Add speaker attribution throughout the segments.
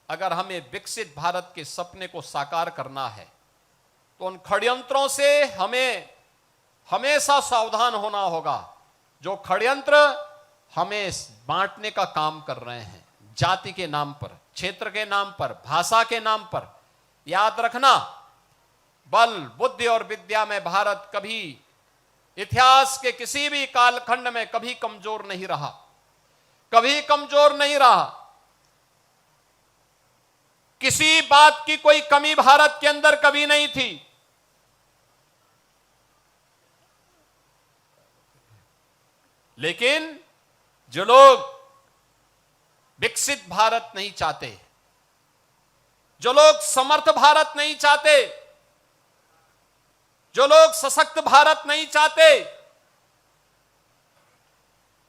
Speaker 1: अगर हमें विकसित भारत के सपने को साकार करना है तो उन षड्यंत्रों से हमें हमेशा सावधान होना होगा जो षड्यंत्र हमें बांटने का काम कर रहे हैं, जाति के नाम पर, क्षेत्र के नाम पर, भाषा के नाम पर। याद रखना, बल, बुद्धि और विद्या में भारत कभी इतिहास के किसी भी कालखंड में कभी कमजोर नहीं रहा, कभी कमजोर नहीं रहा। किसी बात की कोई कमी भारत के अंदर कभी नहीं थी। लेकिन जो लोग विकसित भारत नहीं चाहते, जो लोग समर्थ भारत नहीं चाहते, जो लोग सशक्त भारत नहीं चाहते,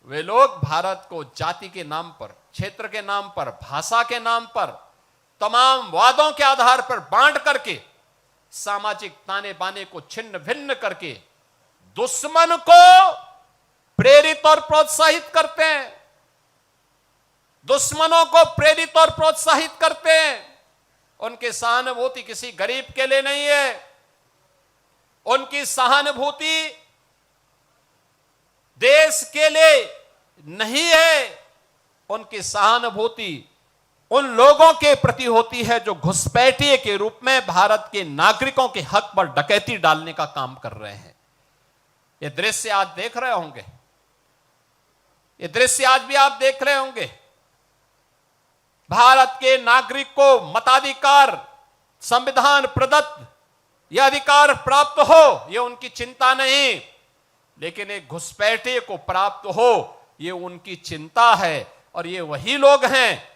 Speaker 1: वे लोग भारत को जाति के नाम पर, क्षेत्र के नाम पर, भाषा के नाम पर, तमाम वादों के आधार पर बांट करके, सामाजिक ताने बाने को छिन्न भिन्न करके दुश्मन को प्रेरित और प्रोत्साहित करते हैं, दुश्मनों को प्रेरित और प्रोत्साहित करते हैं। उनकी सहानुभूति किसी गरीब के लिए नहीं है, उनकी सहानुभूति देश के लिए नहीं है, उनकी सहानुभूति उन लोगों के प्रति होती है जो घुसपैठिए के रूप में भारत के नागरिकों के हक पर डकैती डालने का काम कर रहे हैं। ये दृश्य आज देख रहे होंगे, ये दृश्य आज भी आप देख रहे होंगे। भारत के नागरिक को मताधिकार, संविधान प्रदत्त यह अधिकार प्राप्त हो, यह उनकी चिंता नहीं, लेकिन एक घुसपैठिए को प्राप्त हो, यह उनकी चिंता है। और ये वही लोग हैं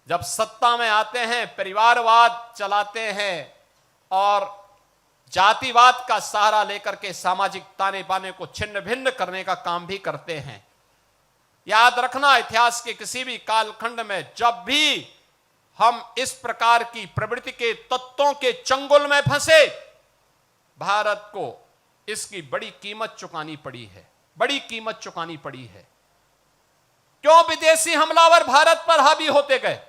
Speaker 1: जब सत्ता में आते हैं परिवारवाद चलाते हैं और जातिवाद का सहारा लेकर के सामाजिक ताने बाने को छिन्न भिन्न करने का काम भी करते हैं। याद रखना, इतिहास के किसी भी कालखंड में जब भी हम इस प्रकार की प्रवृत्ति के तत्वों के चंगुल में फंसे, भारत को इसकी बड़ी कीमत चुकानी पड़ी है, बड़ी कीमत चुकानी पड़ी है। क्यों विदेशी हमलावर भारत पर हावी होते गए?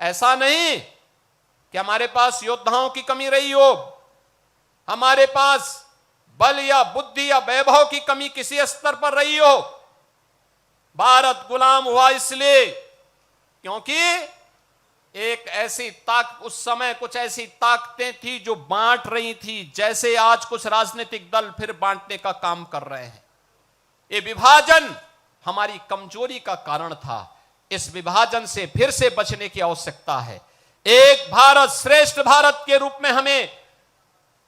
Speaker 1: ऐसा नहीं कि हमारे पास योद्धाओं की कमी रही हो, हमारे पास बल या बुद्धि या वैभव की कमी किसी स्तर पर रही हो। भारत गुलाम हुआ इसलिए क्योंकि एक ऐसी उस समय कुछ ऐसी ताकतें थी जो बांट रही थी, जैसे आज कुछ राजनीतिक दल फिर बांटने का काम कर रहे हैं। ये विभाजन हमारी कमजोरी का कारण था। इस विभाजन से फिर से बचने की आवश्यकता है। एक भारत श्रेष्ठ भारत के रूप में हमें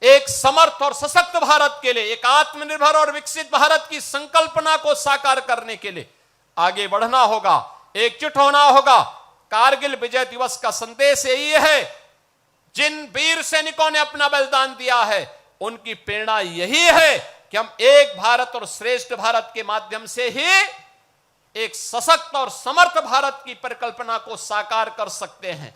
Speaker 1: एक समर्थ और सशक्त भारत के लिए, एक आत्मनिर्भर और विकसित भारत की संकल्पना को साकार करने के लिए आगे बढ़ना होगा, एकजुट होना होगा। कारगिल विजय दिवस का संदेश यही है, जिन वीर सैनिकों ने अपना बलिदान दिया है उनकी प्रेरणा यही है कि हम एक भारत और श्रेष्ठ भारत के माध्यम से ही एक सशक्त और समर्थ भारत की परिकल्पना को साकार कर सकते हैं।